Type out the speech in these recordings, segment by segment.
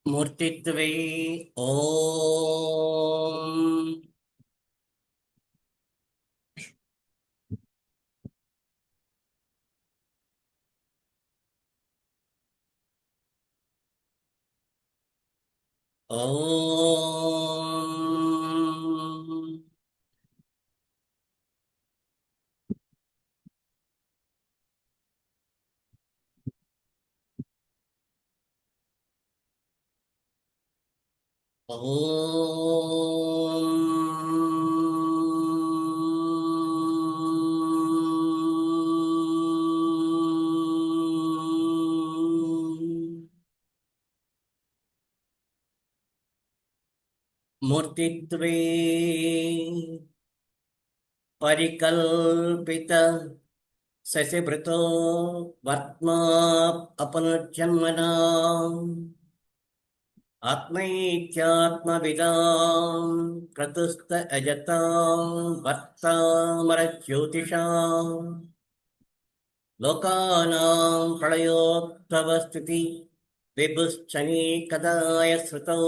మూర్తిత్వే ఓం. ఓం మూర్తిత్వే పరికల్పిత శశిభృతో వర్త్మా అపునర్జన్మనా ఆత్మైత్యాత్మవిదాం క్రతుస్థ అజతాం వర్తామరజ్యోతిషాం లోకానాం ప్రళయోత్సవస్థితి విభుశ్చనీకదాయ శృతౌ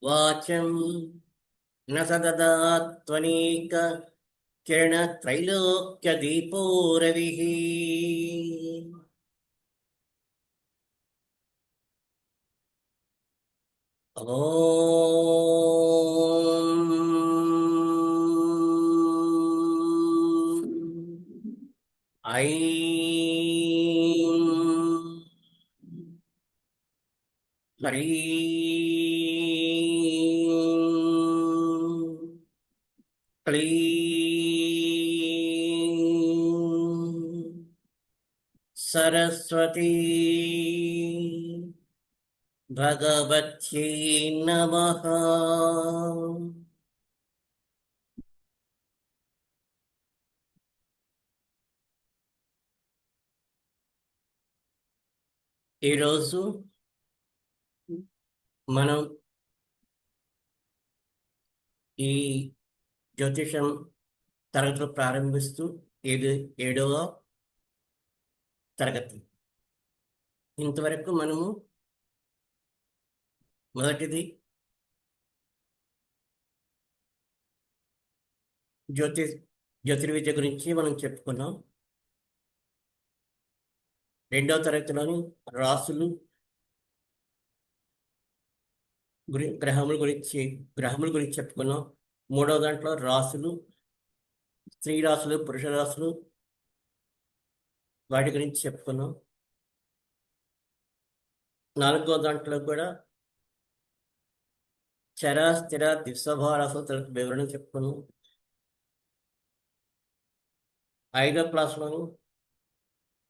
వాచం న సదదాత్వనీక కిరణత్రైలోక్యదీపో రవిః. ఐం హ్రీం క్లీం సరస్వతీ భగవత్యై నమః. ఈరోజు మనం ఈ జ్యోతిషం తరగతులు ప్రారంభిస్తూ ఇది 7వ తరగతి. ఇంతవరకు మనము మొదటిది జ్యోతిర్విద్య గురించి మనం చెప్పుకున్నాం. 2వ తరగతిలోని రాసులు గ్రహముల గురించి చెప్పుకున్నాం. 3వ దాంట్లో రాసులు, స్త్రీ రాసులు, పురుష రాసులు, వాటి గురించి చెప్పుకున్నాం. 4వ దాంట్లో కూడా చర స్థిర దిక్స్వభావ రాసుల వివరణ చెప్పుకున్నాం. 5వ క్లాసులోని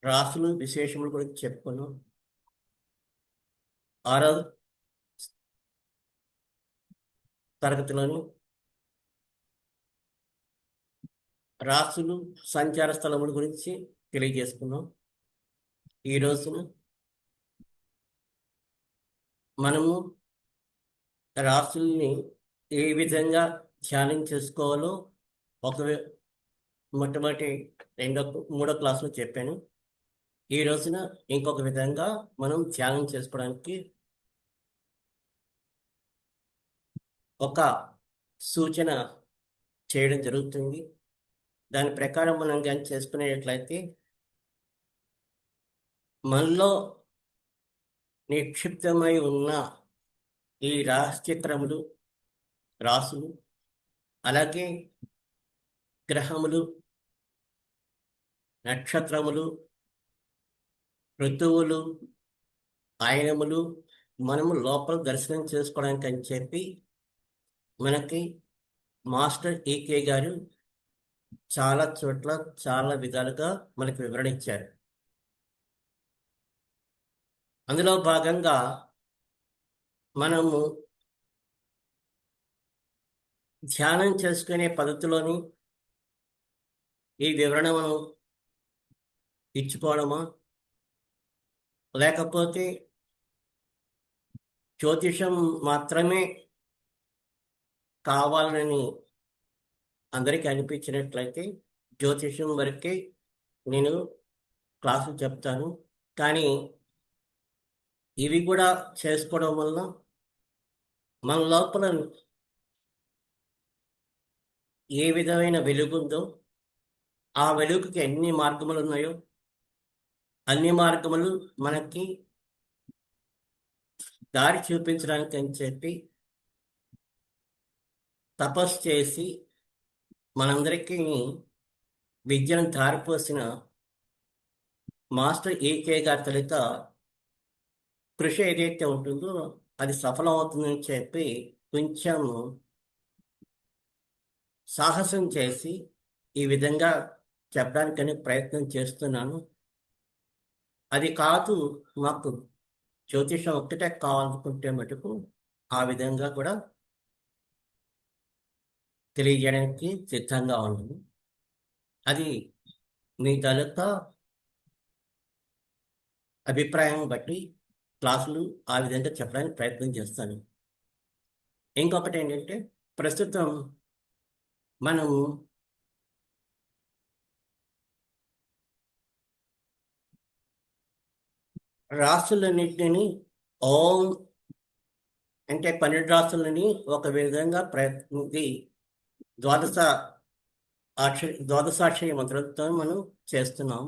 రాసులు విశేషముల గురించి చెప్పుకున్నాం. 6వ తరగతిలోని రాసులు సంచార స్థలముల గురించి తెలియజేసుకున్నాం. ఈ రోజున మనము రాసుల్ని ఏ విధంగా ధ్యానం చేసుకోవాలో మొట్టమొదటి 3వ క్లాసులో చెప్పాను. ఈ రోజున ఇంకొక విధంగా మనం ధ్యానం చేసుకోవడానికి ఒక సూచన చేయడం జరుగుతుంది. దాని ప్రకారం మనం కానీ చేసుకునేట్లయితే మనలో నిక్షిప్తమై ఉన్న ఈ రాశిచక్రములు, రాసులు, అలాగే గ్రహములు, నక్షత్రములు, ఋతువులు, ఆయనములు మనము లోపల దర్శనం చేసుకోవడానికి అని చెప్పి మనకి మాస్టర్ ఈకే గారు చాలా చోట్ల చాలా విధాలుగా మనకు వివరణ ఇచ్చారు. అందులో భాగంగా మనము ధ్యానం చేసుకునే పద్ధతిలోని ఈ వివరణ మనం ఇచ్చుకోవడమా, లేకపోతే జ్యోతిషం మాత్రమే కావాలని అందరికీ అనిపించినట్లయితే జ్యోతిషం వరకే నేను క్లాసులు చెప్తాను. కానీ ఇవి కూడా చేసుకోవడం వల్ల మన లోపల ఏ విధమైన వెలుగుందో, ఆ వెలుగుకి ఎన్ని మార్గములు ఉన్నాయో అన్ని మార్గములు మనకి దారి చూపించడానికి అని చెప్పి తపస్సు చేసి మనందరికీ విద్యను ధారపోసిన మాస్టర్ ఏకే గారి తొలుత కృషి ఏదైతే ఉంటుందో అది సఫలమవుతుందని చెప్పి కొంచెం సాహసం చేసి ఈ విధంగా చెప్పడానికని ప్రయత్నం చేస్తున్నాను. అది కాదు, మాకు జ్యోతిషం ఒక్కటే కావాలనుకుంటే మటుకు ఆ విధంగా కూడా తెలియజేయడానికి సిద్ధంగా ఉన్నాను. అది మీ తాలూకా అభిప్రాయం బట్టి క్లాసులు ఆ విధంగా చెప్పడానికి ప్రయత్నం చేస్తాను. ఇంకొకటి ఏంటంటే, ప్రస్తుతం మనము రాష్ట్రాలన్నింటినీ ఓం అంటే 12 రాష్ట్రాలని ఒక విధంగా ప్రయత్నించి ద్వాదశ ద్వాదశాక్షరి మంత్రంతో మనం చేస్తున్నాం.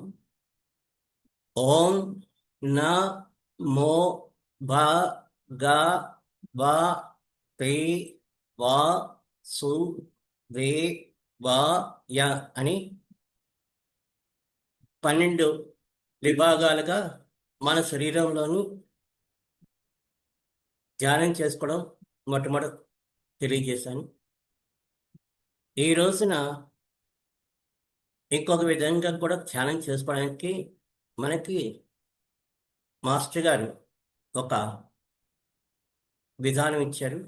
ఓం న మో భ గ వ తే వ సు వే వ య అని 12 విభాగాలుగా మన శరీరంలోని ధ్యానం చేసుకోవడం మొట్టమొదటి తెలియజేశాను. ఈ రోజున ఇంకొక విధంగా కూడా ధ్యానం చేసుకోవడానికి మనకి మాస్టర్ గారు ఒక విధానం ఇచ్చారు.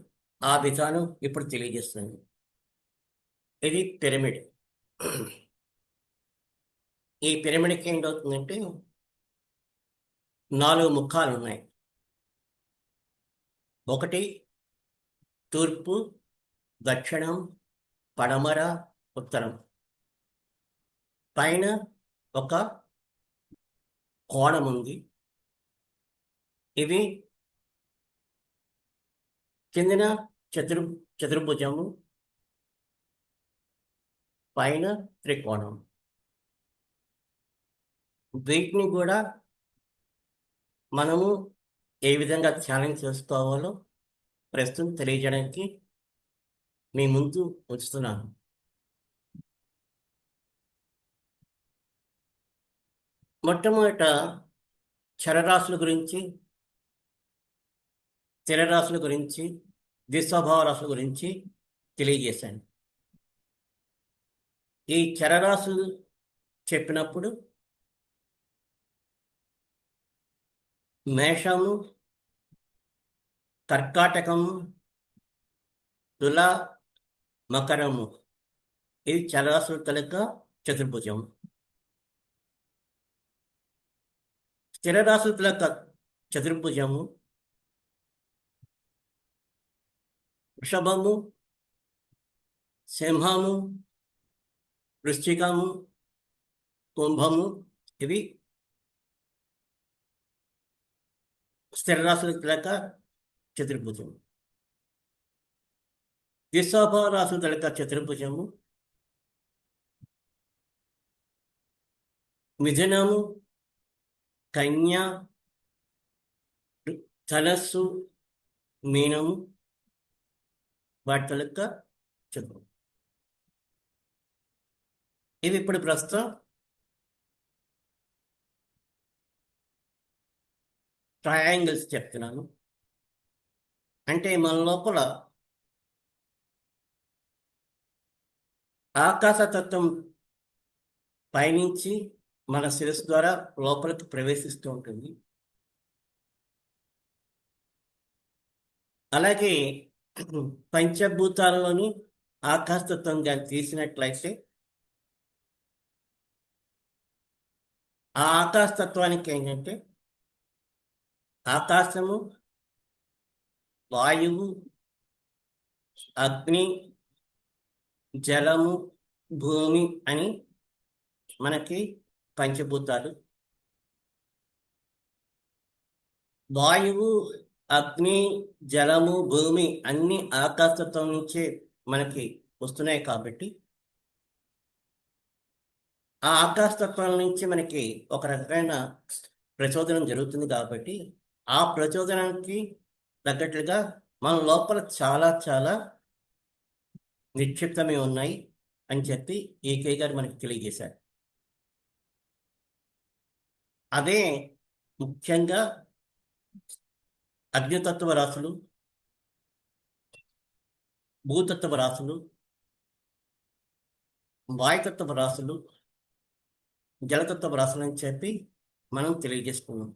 ఆ విధానం ఇప్పుడు తెలియజేస్తుంది. ఇది పిరమిడ్. ఈ పిరమిడ్కి ఏంటవుతుందంటే 4 ముఖాలు ఉన్నాయి. ఒకటి తూర్పు, దక్షిణం, పడమర, ఉత్తరం. పైన ఒక కోణం ఉంది. ఇవి కిందన చతుర్భుజము, పైన త్రికోణం. వీటిని కూడా మనము ఏ విధంగా ధ్యానం చేసుకోవాలో ప్రస్తుతం తెలియజేయడానికి మీ ముందు ఉంచుతున్నాను. మొట్టమొదట చరరాశుల గురించి, స్థిరరాశుల గురించి, ద్విస్వభావ రాశుల గురించి తెలియజేశాను. ఈ చరరాశులు చెప్పినప్పుడు మేషము, కర్కాటకము, తుల, మకరము ఇది చరరాశుల తలక చతుర్భుజం. స్థిరరాశుల తలక చతుర్భుజము వృషభము, సింహము, వృశ్చికము, కుంభము ఇవి స్థిరరాశుల తలక చతుర్భుజము. ద్విస్వభావ రాశుల తలక చతుర్భుజము మిథునము, కన్య, ధనస్సు, మీనము వాటి తలక చతుర్భుజం. ఇవి ఇప్పుడు ప్రస్తుతం ట్రయాంగిల్స్ చెప్తున్నాను. అంటే మన లోపల ఆకాశతత్వం పైనుంచి మన శిరస్సు ద్వారా లోపలికి ప్రవేశిస్తూ ఉంటుంది. అలాగే పంచభూతాలలోని ఆకాశతత్వం కానీ తీసినట్లయితే ఆ ఆకాశతత్వానికి ఏంటంటే ఆకాశము, వాయువు, అగ్ని, జలము, భూమి అని మనకి పంచభూతాలు వాయువు, అగ్ని, జలము, భూమి అన్ని ఆకాశతత్వం నుంచే మనకి వస్తున్నాయి కాబట్టి ఆ ఆకాశతత్వం నుంచి మనకి ఒక రకమైన ప్రచోదనం జరుగుతుంది కాబట్టి ఆ ప్రచోదనానికి తగ్గట్లుగా మన లోపల చాలా చాలా నిక్షిప్తమే ఉన్నాయి అని చెప్పి ఏకే గారు మనకి తెలియజేశారు. అదే ముఖ్యంగా అగ్నితత్వ రాశులు, భూతత్వ రాశులు, వాయుతత్వ రాశులు, జలతత్వ రాశులు అని చెప్పి మనం తెలియజేసుకున్నాం.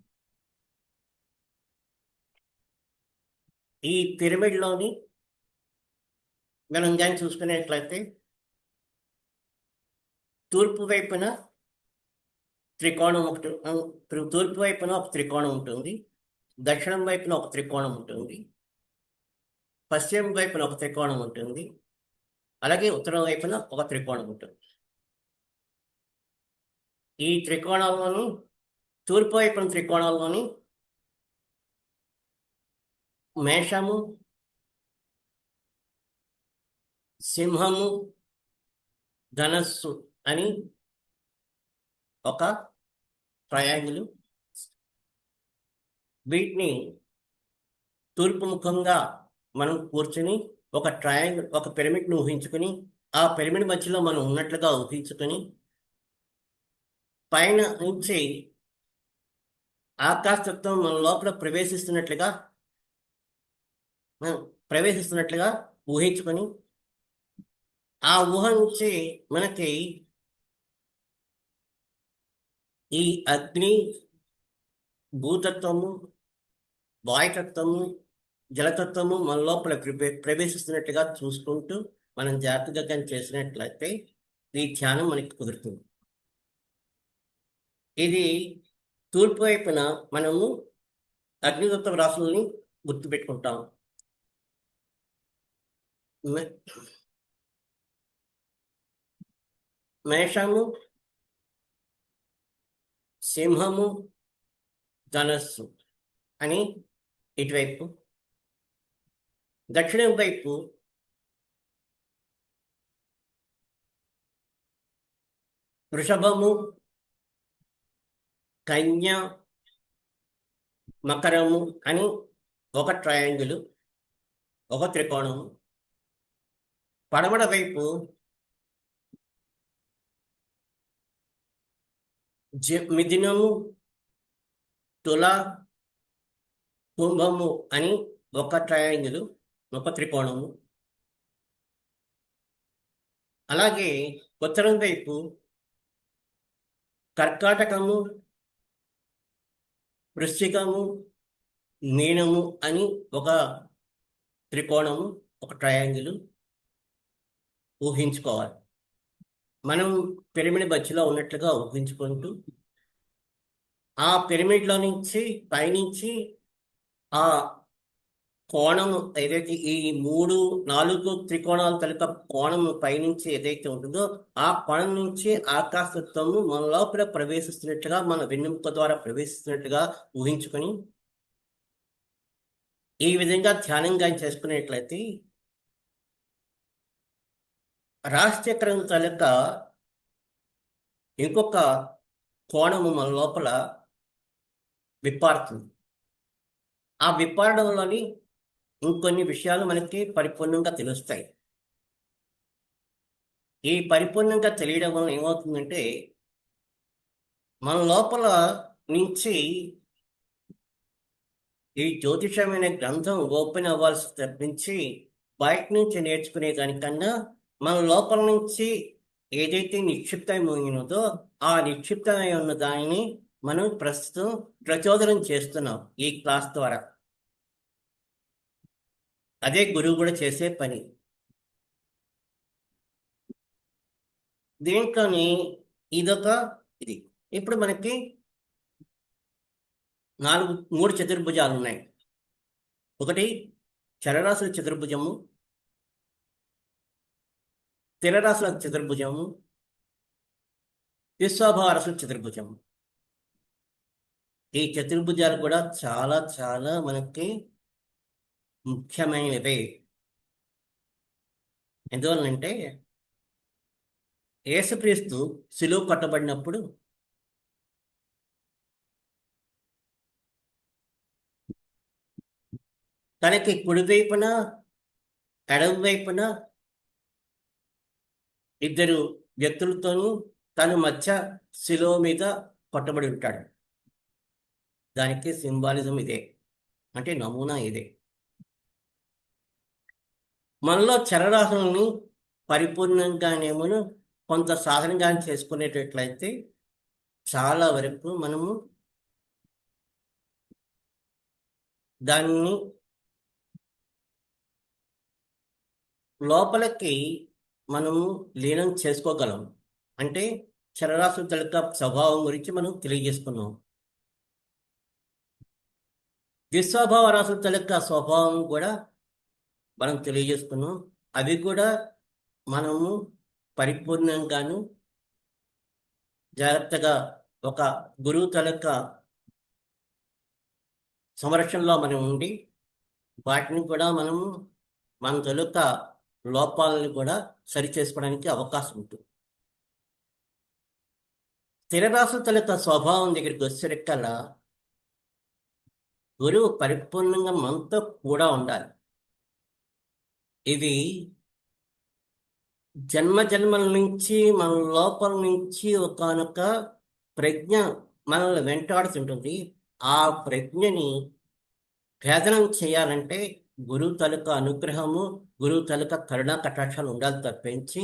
ఈ పిరమిడ్లోని మనం కానీ చూసుకునేట్లయితే తూర్పు వైపున త్రికోణం ఒకటి, తూర్పు వైపున ఒక త్రికోణం ఉంటుంది, దక్షిణం వైపున ఒక త్రికోణం ఉంటుంది, పశ్చిమ వైపున ఒక త్రికోణం ఉంటుంది, అలాగే ఉత్తరం వైపున ఒక త్రికోణం ఉంటుంది. ఈ త్రికోణాల్లోని తూర్పు వైపున త్రికోణాల్లోని మేషము, సింహము, ధనస్సు అని ఒక ట్రయాంగిల్. వీటిని తూర్పు ముఖంగా మనం కూర్చొని ఒక ట్రయాంగిల్, ఒక పిరమిడ్ను ఊహించుకొని ఆ పిరమిడ్ మధ్యలో మనం ఉన్నట్లుగా ఊహించుకొని పైన నుంచి ఆకాశతత్వం మన లోపల ప్రవేశిస్తున్నట్లుగా ఊహించుకొని ఆ ఊహ నుంచి మనకి ఈ అగ్ని, భూతత్వము, వాయుతత్వము, జలతత్వము మన లోపల ప్రవేశిస్తున్నట్టుగా చూసుకుంటూ మనం జాగ్రత్తగా కానీ చేసినట్లయితే ఈ ధ్యానం మనకి కుదురుతుంది. ఇది తూర్పు వైపున మనము అగ్నితత్వ రాశుల్ని గుర్తుపెట్టుకుంటాం. మేషము, సింహము, ధనస్సు అని ఇటువైపు, దక్షిణం వైపు వృషభము, కన్య, మకరము అని ఒక ట్రయాంగిల్, ఒక త్రికోణము. పడమర వైపు మిథునము, తుల, కుంభము అని ఒక ట్రయాంగిల్, ఒక త్రికోణము. అలాగే ఉత్తరం వైపు కర్కాటకము, వృశ్చికము, మీనము అని ఒక త్రికోణము, ఒక ట్రయాంగిల్ ఊహించుకోవాలి. మనం పిరమిడ్ మధ్యలో ఉన్నట్లుగా ఊహించుకుంటూ ఆ పిరమిడ్లో నుంచి పైనుంచి ఆ కోణం ఏదైతే ఈ 3-4 త్రికోణాల తలక కోణం పైనుంచి ఏదైతే ఉంటుందో ఆ కోణం నుంచి ఆకాశతత్వము మన లోపల ప్రవేశిస్తున్నట్లుగా, మన వెన్నెముక ద్వారా ప్రవేశిస్తున్నట్టుగా ఊహించుకొని ఈ విధంగా ధ్యానంగా చేసుకునేట్లయితే రాశిచక్రం తలక ఇంకొక కోణము మన లోపల విప్పారుతుంది. ఆ విప్పారడంలోని ఇంకొన్ని విషయాలు మనకి పరిపూర్ణంగా తెలుస్తాయి. ఈ పరిపూర్ణంగా తెలియడం వల్ల ఏమవుతుందంటే మన లోపల నుంచి ఈ జ్యోతిషమైన గ్రంథం ఓపెన్ అవ్వాల్సి తప్పించి బయట నుంచి నేర్చుకునే దానికన్నా మన లోపల నుంచి ఏదైతే నిక్షిప్తమైనదో ఆ నిక్షిప్తమై ఉన్న దానిని మనం ప్రస్తుతం ప్రచోదనం చేస్తున్నాం ఈ క్లాస్ ద్వారా. అదే గురువు కూడా చేసే పని. దీంట్లోని ఇది ఇప్పుడు మనకి 3 చతుర్భుజాలు ఉన్నాయి. ఒకటి చరరాశుల చతుర్భుజము, స్థిరరాశుల చతుర్భుజము, విశ్వభారసుల చతుర్భుజము. ఈ చతుర్భుజాలు కూడా చాలా చాలా మనకి ముఖ్యమైనవే. ఎందువల్లంటే యేసుక్రీస్తు సిలువ కొట్టబడినప్పుడు తనకి కుడివైపున ఎడమ వైపున ఇద్దరు వ్యక్తులతోనూ తన మధ్య శిలువ మీద కొట్టబడి ఉంటాడు. దానికి సింబాలిజం ఇదే, అంటే నమూనా ఇదే. మనలో చరరాశులని పరిపూర్ణంగానేమో కొంత సాధనగా చేసుకునేటట్లయితే చాలా వరకు మనము దాన్ని లోపలికి మనము లీనం చేసుకోగలం. అంటే చరరాశుల తాలూకా స్వభావం గురించి మనం తెలియజేసుకున్నాం. దుస్వభావ రాశుల తాలూకా స్వభావం కూడా మనం తెలియజేసుకున్నాం. అవి కూడా మనము పరిపూర్ణంగాను జాగ్రత్తగా ఒక గురువు తాలూకా సంరక్షణలో మనం ఉండి వాటిని కూడా మనము మన తాలూకా లోపాలను కూడా సరిచేసుకోవడానికి అవకాశం ఉంటుంది. స్థిరరాశుల తాలూకా స్వభావం దగ్గరికి వచ్చేసరికల్లా గురువు పరిపూర్ణంగా మనతో కూడా ఉండాలి. ఇది జన్మ జన్మల నుంచి మన లోపల నుంచి ఒకానొక ప్రజ్ఞ మనల్ని వెంటాడుతుంటుంది. ఆ ప్రజ్ఞని భేదనం చేయాలంటే గురువు తాలూకా అనుగ్రహము, గురువు తాలూకా కరుణా కటాక్షాలు ఉండాలి తప్పించి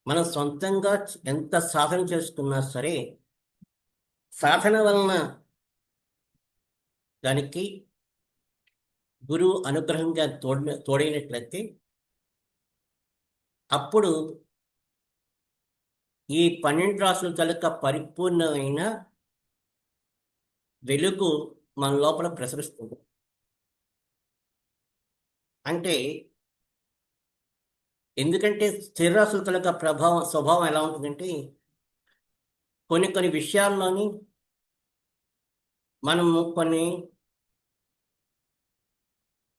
మనం సొంతంగా ఎంత సాధన చేసుకున్నా సరే సాధన వలన దానికి గురువు అనుగ్రహంగా తోడైనట్లయితే అప్పుడు ఈ 12 రాసుల తాలూకా పరిపూర్ణమైన వెలుగు మన లోపల ప్రసరిస్తుంది. అంటే ఎందుకంటే స్థిరరాశుల తాలూకా స్వభావం ఎలా ఉంటుందంటే కొన్ని కొన్ని విషయాల్లోని మనము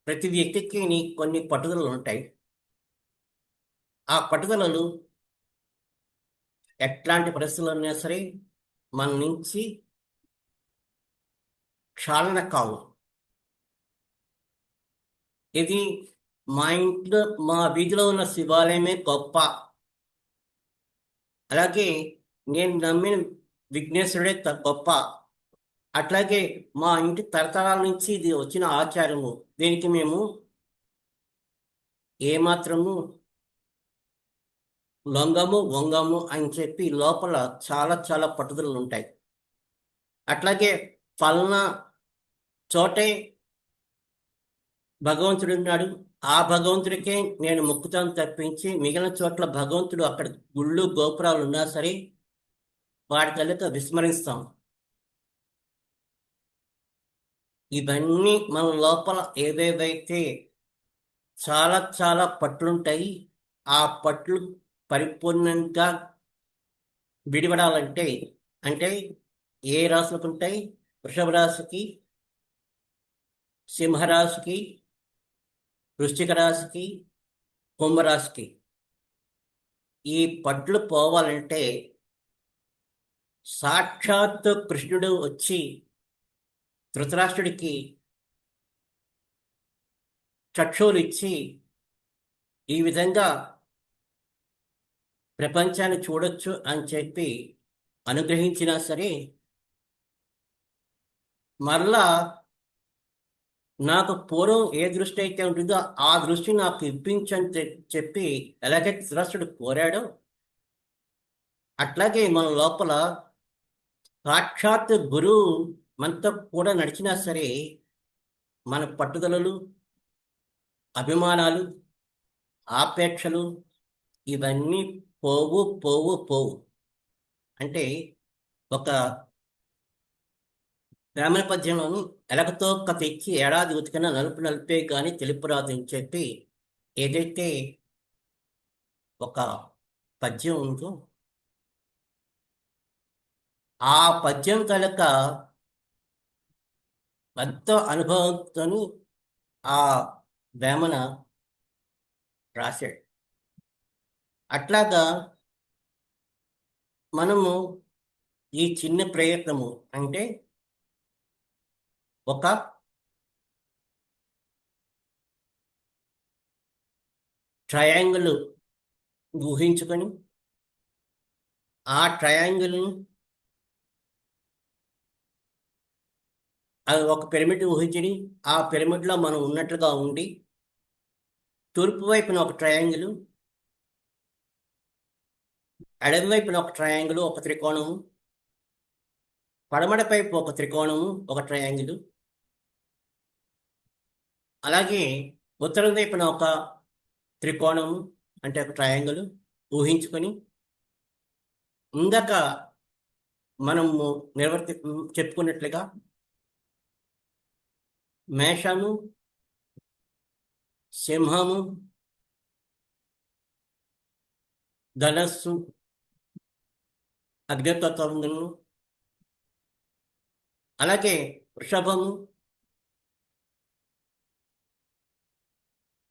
ప్రతి వ్యక్తికి కొన్ని పట్టుదలలు ఉంటాయి. ఆ పట్టుదలలు ఎట్లాంటి పరిస్థితులు ఉన్నా సరే మన నుంచి క్షాళన కావు. ఇది మా వీధిలో ఉన్న శివాలయమే గొప్ప, అలాగే నేను నమ్మిన విఘ్నేశ్వరుడే గొప్ప, అట్లాగే మా ఇంటి తరతరాల నుంచి ఇది వచ్చిన ఆచారము, దీనికి మేము ఏమాత్రము లొంగము వంగము అని చెప్పి లోపల చాలా చాలా పట్టుదలలు ఉంటాయి. అట్లాగే ఫలానా చోటే భగవంతుడు ఉన్నాడు, ఆ భగవంతుడికే నేను మొక్కుతాను తప్పించి మిగిలిన చోట్ల భగవంతుడు అక్కడ గుళ్ళు గోపురాలు ఉన్నా సరే వాటి తల్లిక విస్మరిస్తాం. ఇవన్నీ మన లోపల ఏవేవైతే చాలా చాలా పట్లుంటాయి, ఆ పట్లు పరిపూర్ణంగా విడిపడాలంటే అంటే ఏ రాశులకు ఉంటాయి? వృషభ రాశికి, సింహరాశికి, వృశ్చిక రాశికి, కుంభరాశికి. ఈ పట్లు పోవాలంటే సాక్షాత్ కృష్ణుడు వచ్చి ధృతరాష్ట్రుడికి చక్షువులు ఇచ్చి ఈ విధంగా ప్రపంచాన్ని చూడొచ్చు అని చెప్పి అనుగ్రహించినా సరే మరలా నాకు పూర్వం ఏ దృష్టి అయితే ఉంటుందో ఆ దృష్టి నాకు ఇప్పించని చెప్పి ఎలాగైతే ధృతరాష్ట్రుడు కోరాడో అట్లాగే మన లోపల సాక్షాత్ గురువు మనతో కూడా నడిచినా సరే మన పట్టుదలలు, అభిమానాలు, ఆపేక్షలు ఇవన్నీ పోవు పోవు పోవు. అంటే ఒక గ్రామీణ పద్యంలోని ఎలకతో తెచ్చి ఏడాది ఉతికిన నలుపు నలిపే కానీ తెలుపు రాదు అని చెప్పి ఏదైతే ఒక పద్యం ఉందో ఆ పద్యం కనుక ఎంతో అనుభవంతో ఆ వేమన రాశాడు. అట్లాగా మనము ఈ చిన్న ప్రయత్నము అంటే ఒక ట్రయాంగిల్ ఊహించుకొని ఆ ట్రయాంగిల్ అది ఒక పిరమిడ్ ఊహించి ఆ పిరమిడ్లో మనం ఉన్నట్లుగా ఉండి తూర్పు వైపున ఒక ట్రయాంగిల్, ఎడమ వైపున ఒక ట్రయాంగిల్, ఒక త్రికోణము, పడమట వైపు ఒక త్రికోణము, ఒక ట్రయాంగిల్, అలాగే ఉత్తరం వైపున ఒక త్రికోణము అంటే ఒక ట్రయాంగిల్ ఊహించుకొని ఇందాక మనము చెప్పుకున్నట్లుగా మేషము, సింహము, ధనస్సు, అగ్నితత్వములను, అలాగే వృషభము,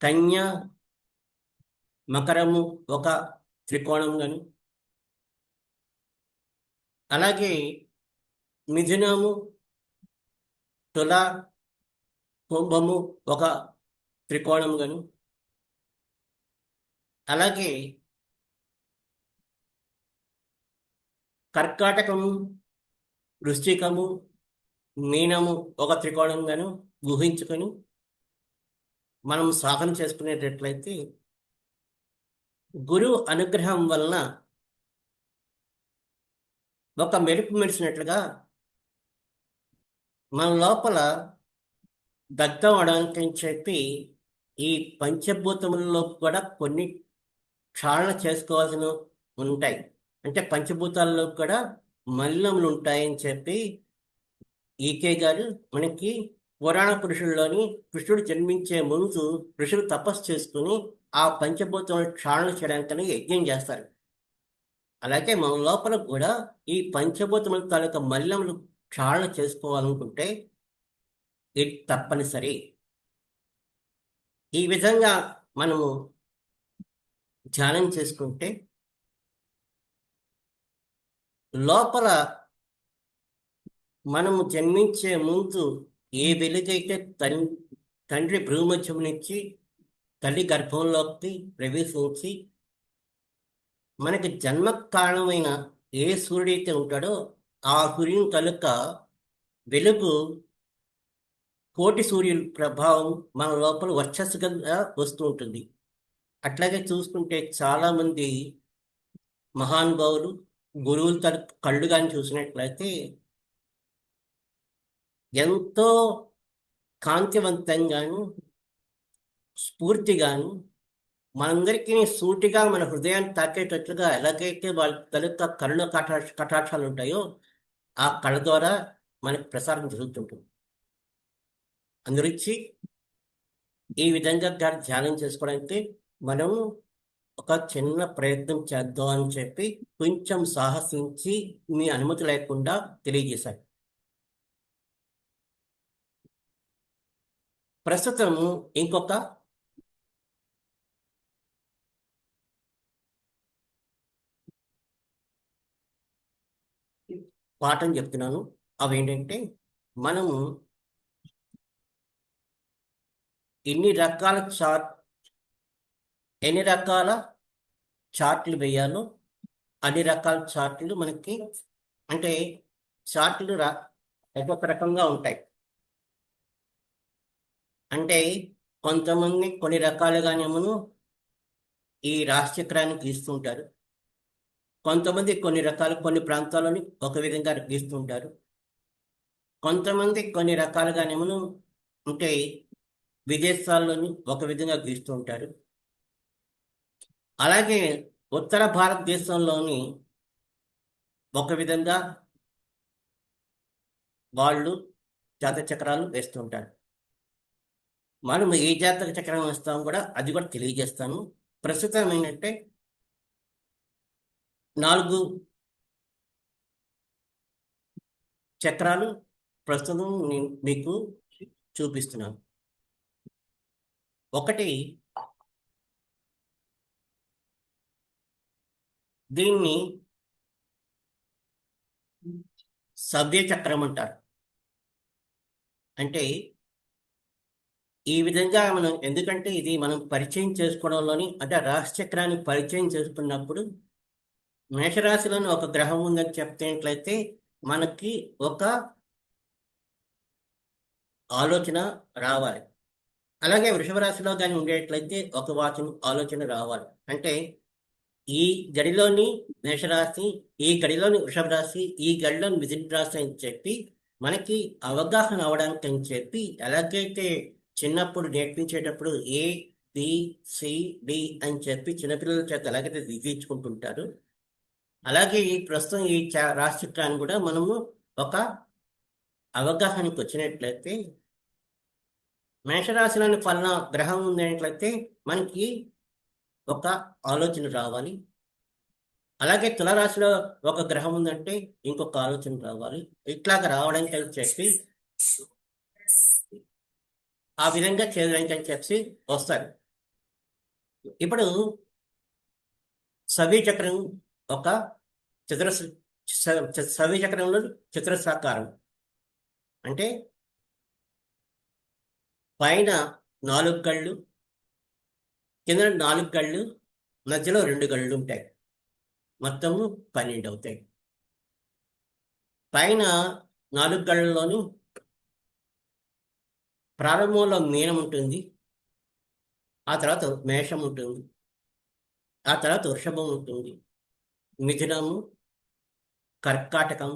కన్య, మకరము ఒక త్రికోణంగాను, అలాగే మిథునము, తుల, కుంభము ఒక త్రికోణంగాను, అలాగే కర్కాటకము, వృశ్చికము, మీనము ఒక త్రికోణంగాను ఊహించుకొని మనం సాధన చేసుకునేటట్లయితే గురువు అనుగ్రహం వలన ఒక మెరుపు మెరిసినట్లుగా మన లోపల దగ్ధం అవడానికి అని చెప్పి ఈ పంచభూతములలో కూడా కొన్ని క్షాళన చేసుకోవాల్సిన ఉంటాయి. అంటే పంచభూతాల్లో కూడా మలినములు ఉంటాయని చెప్పి ఈకే గారు మనకి పురాణ పురుషుల్లోని కృష్ణుడు జన్మించే ముందు ఋషులు తపస్సు చేసుకుని ఆ పంచభూతములను క్షాళన చేయడానికని యజ్ఞం చేస్తారు. అలాగే మన లోపల కూడా ఈ పంచభూతముల తాలూకా మలినములు క్షాళన చేసుకోవాలనుకుంటే ఇది తప్పనిసరి. ఈ విధంగా మనము ధ్యానం చేసుకుంటే లోపల మనము జన్మించే ముందు ఏ వెలుగైతే తండ్రి భ్రూమధ్యం నుంచి తల్లి గర్భంలోకి ప్రవేశించి మనకి జన్మ కారణమైన ఏ సూర్యుడైతే ఉంటాడో ఆ సూర్యుని కనుక వెలుగు కోటి సూర్యుల ప్రభావం మన లోపల వర్చస్సుగా వస్తూ ఉంటుంది. అట్లాగే చూసుకుంటే చాలామంది మహానుభావులు గురువుల కళ్ళు కానీ చూసినట్లయితే ఎంతో కాంతివంతంగాను స్ఫూర్తిగాను మనందరికీ సూటిగా మన హృదయాన్ని తాకేటట్లుగా ఎలాగైతే వాళ్ళ తలక కరుణ కటాక్షాలు ఉంటాయో ఆ కళ ద్వారా మనకి ప్రసారం జరుగుతుంటుంది. అందురించి ఈ విధంగా ధ్యానం చేసుకోవడానికి మనం ఒక చిన్న ప్రయత్నం చేద్దాం అని చెప్పి కొంచెం సాహసించి మీ అనుమతి లేకుండా తెలియజేశారు. ప్రస్తుతం ఇంకొక పాఠం చెప్తున్నాను. అవేంటంటే మనము ఎన్ని రకాల చార్ట్లు వేయాలో అన్ని రకాల చార్ట్లు మనకి అంటే చార్ట్లు ఒక్కొక్క రకంగా ఉంటాయి. అంటే కొంతమంది కొన్ని రకాలుగానేమో ఈ రాశిచక్రాన్ని గీస్తుంటారు, కొంతమంది కొన్ని ప్రాంతాలని ఒక విధంగా గీస్తుంటారు, కొంతమంది కొన్ని రకాలుగానేమో అంటే విదేశాల్లోని ఒక విధంగా గీస్తూ ఉంటారు. అలాగే ఉత్తర భారతదేశంలోని ఒక విధంగా వాళ్ళు జాతక చక్రాలు వేస్తుంటారు. మనం ఏ జాతక చక్రం వేస్తాం కూడా అది కూడా తెలియజేస్తాను. ప్రస్తుతం ఏంటంటే 4 చక్రాలు ప్రస్తుతం మీకు చూపిస్తున్నాను. ఒకటి, దీన్ని సవ్య చక్రం అంటారు. అంటే ఈ విధంగా మనం, ఎందుకంటే ఇది మనం పరిచయం చేసుకోవడంలోని, అంటే రాశి చక్రాన్ని పరిచయం చేసుకున్నప్పుడు మేషరాశిలోని ఒక గ్రహం ఉందని చెప్తేట్లయితే మనకి ఒక ఆలోచన రావాలి. అలాగే వృషభ రాశిలో కానీ ఉండేట్లయితే ఒక ఆలోచన రావాలి. అంటే ఈ గడిలోని మేషరాశి, ఈ గడిలోని వృషభ రాశి, ఈ గడిలోని మిథున రాశి అని చెప్పి మనకి అవగాహన అవడానికి అని చెప్పి, ఎలాగైతే చిన్నప్పుడు నేర్పించేటప్పుడు ఏ బి సి డి అని చెప్పి చిన్నపిల్లల చేత ఎలాగైతే దిద్దించుకుంటుంటారు, అలాగే ఈ ప్రస్తుతం ఈ రాశి చక్రాన్ని కూడా మనము ఒక అవగాహనకు వచ్చినట్లయితే, మేషరాశిలోని ఫలానా గ్రహం ఉందనేట్లయితే మనకి ఒక ఆలోచన రావాలి. అలాగే తులరాశిలో ఒక గ్రహం ఉందంటే ఇంకొక ఆలోచన రావాలి. ఇట్లాగ రావడానికి అని చెప్పి, ఆ విధంగా చేయడానికి అని చెప్పి వస్తారు. ఇప్పుడు సవ్య చక్రం ఒక సవ్య చక్రంలో చతురస్రాకారం. అంటే పైన 4 గళ్ళు, కింద 4 గళ్ళు, మధ్యలో 2 గళ్ళు ఉంటాయి. మొత్తము 12 అవుతాయి. పైన 4 గళ్ళలోని ప్రారంభంలో మీనం ఉంటుంది, ఆ తర్వాత మేషం ఉంటుంది, ఆ తర్వాత వృషభం ఉంటుంది, మిథునము, కర్కాటకం,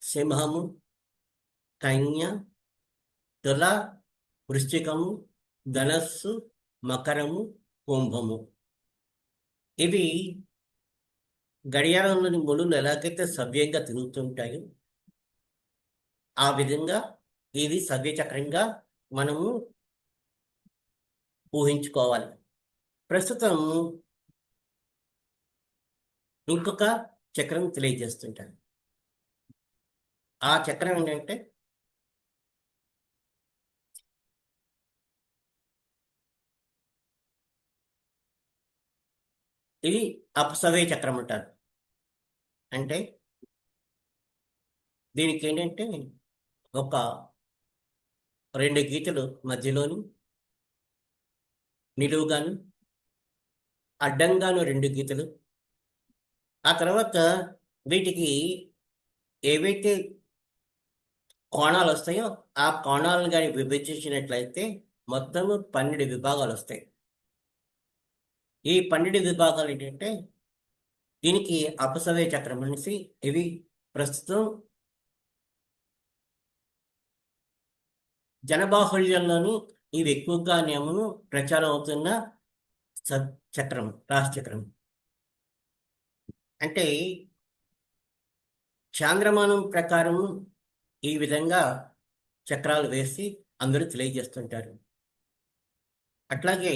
సింహము, కన్య, తుల, వృశ్చికము, ధనస్సు, మకరము, కుంభము. ఇవి గడియారంలోని ముళ్ళు ఎలాగైతే సవ్యంగా తిరుగుతుంటాయో ఆ విధంగా ఇది సవ్యచక్రంగా మనము ఊహించుకోవాలి. ప్రస్తుతం ఇంకొక చక్రం తెలియజేస్తుంటాను. ఆ చక్రం ఏంటంటే ఇది అపసవ్య చక్రం అంటారు. అంటే దీనికి ఏంటంటే ఒక 2 గీతలు మధ్యలోని, నిలువుగాను అడ్డంగాను 2 గీతలు, ఆ తర్వాత వీటికి ఏవైతే కోణాలు వస్తాయో ఆ కోణాలను కానీ విభజించినట్లయితే మొత్తము 12 విభాగాలు వస్తాయి. ఈ 12 విభాగాలు ఏంటంటే దీనికి అపసవ్య చక్రం అనేసి, ఇవి ప్రస్తుతం జనబాహుళ్యంలోని ఇవి ఎక్కువగా నేమను ప్రచారం అవుతున్న చక్రం, రాశి చక్రం. అంటే చాంద్రమానం ప్రకారం ఈ విధంగా చక్రాలు వేసి అందరూ తెలియజేస్తుంటారు. అట్లాగే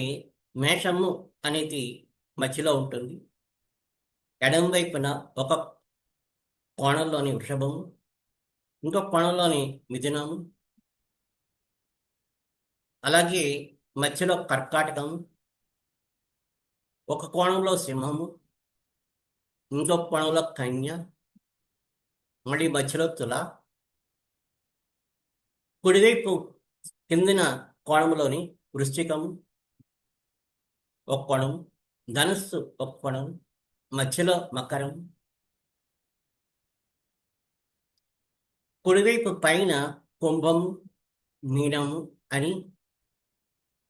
మేషము అనేది మధ్యలో ఉంటుంది. ఎడం వైపున ఒక కోణంలోని వృషభము, ఇంకొక కోణంలోని మిథునము, అలాగే మధ్యలో కర్కాటకము, ఒక కోణంలో సింహము, ఇంకొక కోణంలో కన్య, మళ్ళీ మధ్యలో తుల, కుడివైపు కిందిన కోణంలోని వృశ్చికము ఒక కోణం, ధనుస్సు ఒక కోణం, మధ్యలో మకరం, కుడివైపు పైన కుంభము, మీనము అని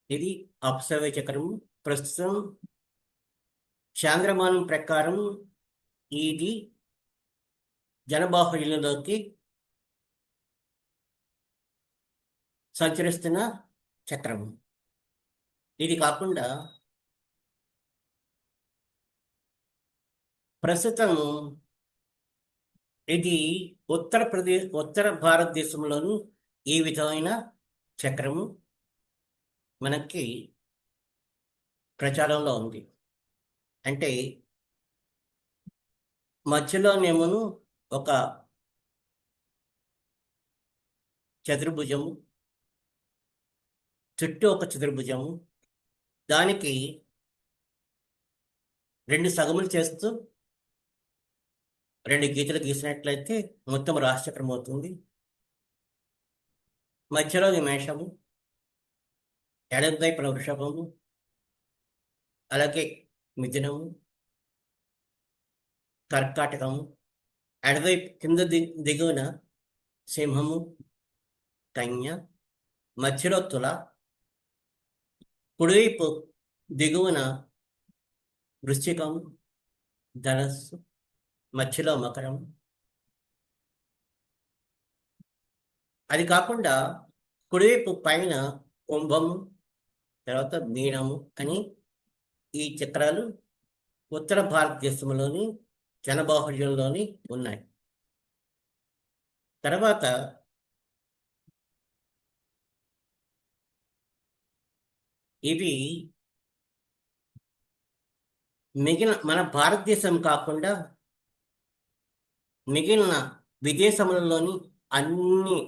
ఇది అపసవ్య చక్రము. ప్రస్తుతం చాంద్రమానం ప్రకారం ఇది జనబాహుళ్యంలోకి సంచరిస్తున్న చక్రము. ఇది కాకుండా ప్రస్తుతం ఇది ఉత్తర భారతదేశంలోని ఈ విధమైన చక్రము మనకి ప్రచారంలో ఉంది. అంటే మధ్యలోనేమో ఒక చతుర్భుజము, చుట్టూ ఒక చతుర్భుజము, దానికి 2 సగములు చేస్తూ 2 గీతలు గీసినట్లయితే మొత్తం రాశిచక్రం అవుతుంది. మధ్యలో మేషము, ఎడమ వైపున వృషభము, అలాగే మిథునము, కర్కాటకము, ఎడవైపు కింద దిగువన సింహము, కన్య, మధ్యలో తుల, కుడివైపు దిగువన వృశ్చికము, ధనస్సు, మధ్యలో మకరం. అది కాకుండా కుడివైపు పైన కుంభము, తర్వాత మీనము అని ఈ చక్రాలు ఉత్తర భారతదేశంలోని జనబాహుళ్యంలోని ఉన్నాయి. తర్వాత ఇవి మిగిలిన మన భారతదేశం కాకుండా మిగిలిన విదేశములలోని అన్ని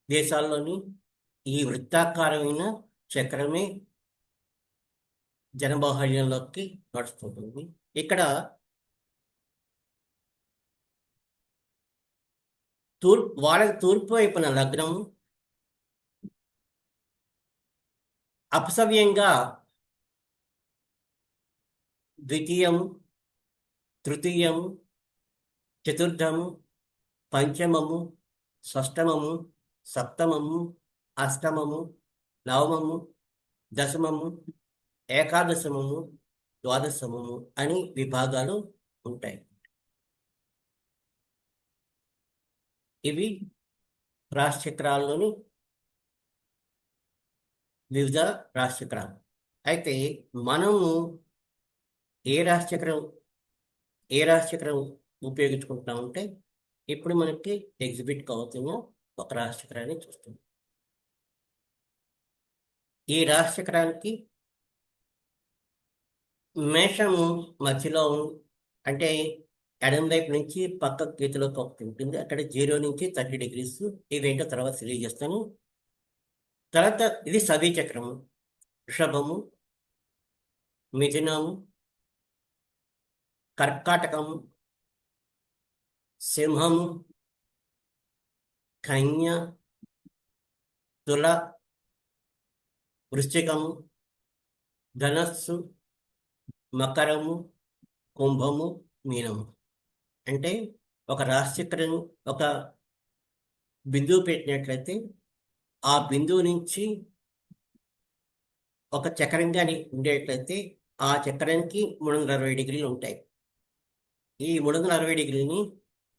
దేశాల్లోని ఈ వృత్తాకారమైన చక్రమే జనబాహుళ్యంలోకి నడుస్తుంటుంది. ఇక్కడ వాళ్ళకి తూర్పు వైపున లగ్నము, అపసవ్యంగా ద్వితీయము, తృతీయము, చతుర్థము, పంచమము, షష్టమము, సప్తమము, అష్టమము, నవమము, దశమము, ఏకాదశమము, ద్వాదశమము అని విభాగాలు ఉంటాయి. ఇవి రాశిచక్రాల్లోని వివిధ రాశిచక్రాలు. అయితే మనము ఏ రాశిచక్రం ఉపయోగించుకుంటున్నామంటే ఇప్పుడు మనకి ఎగ్జిబిట్ అవుతున్న ఒక రాశిచక్రాన్ని చూస్తున్నాం. ఈ రాశిచక్రానికి మేషము మధ్యలో అంటే ఎడమ వైపు నుంచి పక్క గీతలోకి ఒకటి ఉంటుంది. అక్కడ 0 నుంచి 30 degrees. ఇవేంటో తర్వాత తెలియజేస్తాను. తర్వాత ఇది సవీ చక్రము, వృషభము, మిథునము, కర్కాటకము, సింహము, కన్య, తుల, వృశ్చికము, ధనస్సు, మకరము, కుంభము, మీనము. అంటే ఒక రాశిచక్రం ఒక బిందువు పెట్టినట్లయితే ఆ బిందువు నుంచి ఒక చక్రంగా ఉండేట్లయితే ఆ చక్రానికి 360 degrees ఉంటాయి. ఈ 360 degreesని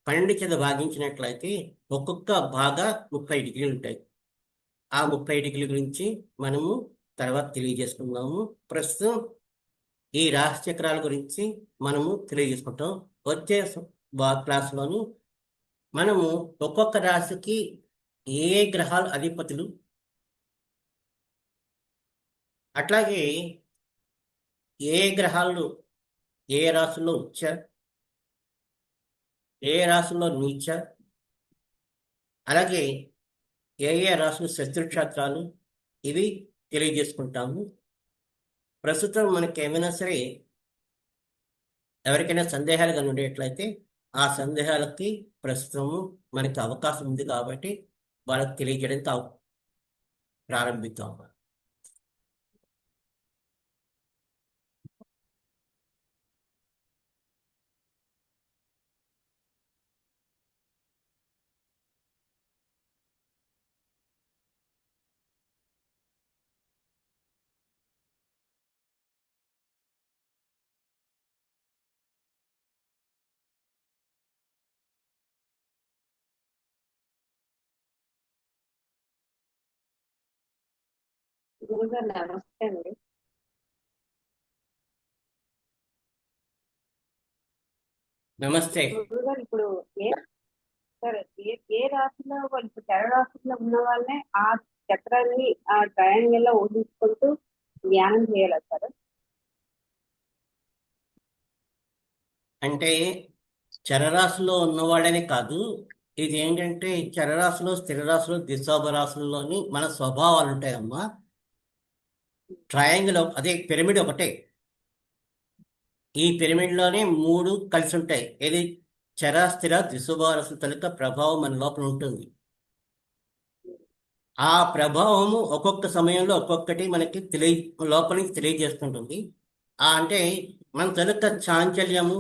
12 చేత భాగించినట్లయితే ఒక్కొక్క భాగా 30 degrees ఉంటాయి. ఆ 30 degrees గురించి మనము తర్వాత తెలియజేసుకున్నాము. ప్రస్తుతం ఈ రాశి చక్రాల గురించి మనము తెలియజేసుకుంటాం. వచ్చే క్లాసులోని మనము ఒక్కొక్క రాశికి ఏ గ్రహాలు అధిపతులు, అట్లాగే ఏ గ్రహాలు ఏ రాశుల్లో ఉచ్చ, ఏ రాశుల్లో నీచ, అలాగే ఏ రాశులు శత్రుక్షేత్రాలు, ఇవి తెలియజేసుకుంటాము. ప్రస్తుతం మనకి ఏమైనా సరే ఎవరికైనా సందేహాలు కానీ ఉండేట్లయితే ఆ సందేహాలకి ప్రస్తుతము మనకి అవకాశం ఉంది కాబట్టి వాళ్ళకి తెలియజేయడానికి ప్రారంభిద్దాం. గురుగారు నమస్తే అండి. నమస్తే గురుగారు ఇప్పుడు ఏ రాశిలో ఇప్పుడు తెర రాశిలో ఉన్న వాళ్ళే ఆ చక్రాన్ని ఆ ట్రయాంగిల్ లో ఊహించుకుంటూ ధ్యానం చేయాలి సార్? అంటే చరరాశిలో ఉన్నవాళ్ళనే కాదు, ఇది ఏంటంటే చరరాశులు, స్థిరరాశులు, దిశోభరాశుల్లోని మన స్వభావాలు ఉంటాయమ్మా. ట్రయాంగిల్ అదే పిరమిడ్ ఒకటే. ఈ పిరమిడ్లోనే మూడు కలిసి ఉంటాయి. ఇది చరాస్థిర దిశోభరాశుల తాలూకా ప్రభావం మన లోపల ఉంటుంది. ఆ ప్రభావము ఒక్కొక్క సమయంలో ఒక్కొక్కటి మనకి లోపల నుంచి తెలియజేస్తుంటుంది. అంటే మన తాలూకా చాంచల్యము,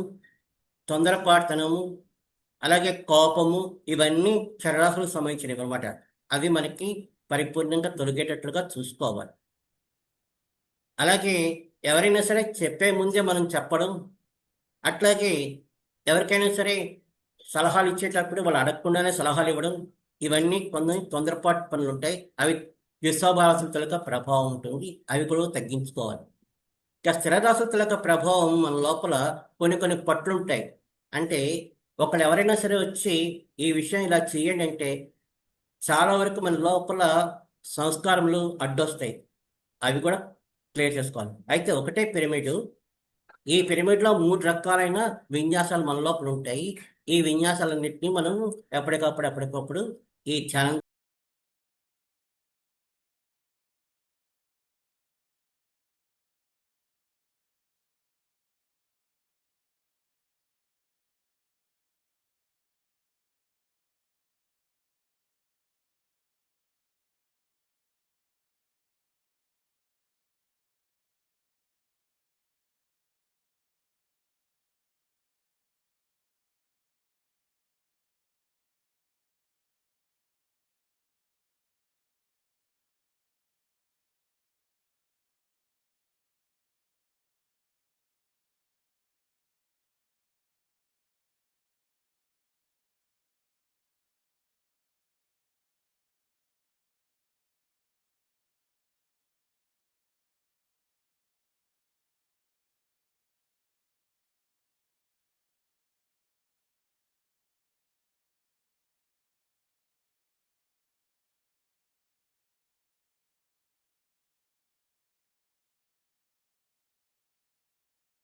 తొందరపాటుతనము, అలాగే కోపము, ఇవన్నీ చరరాశులకు సంబంధించినవి అనమాట. అవి మనకి పరిపూర్ణంగా తొలగేటట్లుగా చూసుకోవాలి. అలాగే ఎవరైనా సరే చెప్పే ముందే మనం చెప్పడం, అట్లాగే ఎవరికైనా సరే సలహాలు ఇచ్చేటప్పుడు వాళ్ళు అడగకుండానే సలహాలు ఇవ్వడం, ఇవన్నీ కొన్ని తొందరపాటు పనులు ఉంటాయి. అవి విశ్వభారతుల ప్రభావం ఉంటుంది. అవి కూడా తగ్గించుకోవాలి. ఇక స్థిరరాశుల యొక్క ప్రభావం మన లోపల కొన్ని కొన్ని పట్లుంటాయి. అంటే ఒకళ్ళు ఎవరైనా సరే వచ్చి ఈ విషయం ఇలా చేయండి అంటే చాలా వరకు మన లోపల సంస్కారములు అడ్డొస్తాయి. అవి కూడా క్లియర్ చేసుకోవాలి. అయితే ఒకటే పిరమిడ్. ఈ పిరమిడ్లో 3 రకాలైన విన్యాసాలు మన లోపల ఉంటాయి. ఈ విన్యాసాలన్నింటినీ మనం ఎప్పటికప్పుడు ఈ ధ్యానం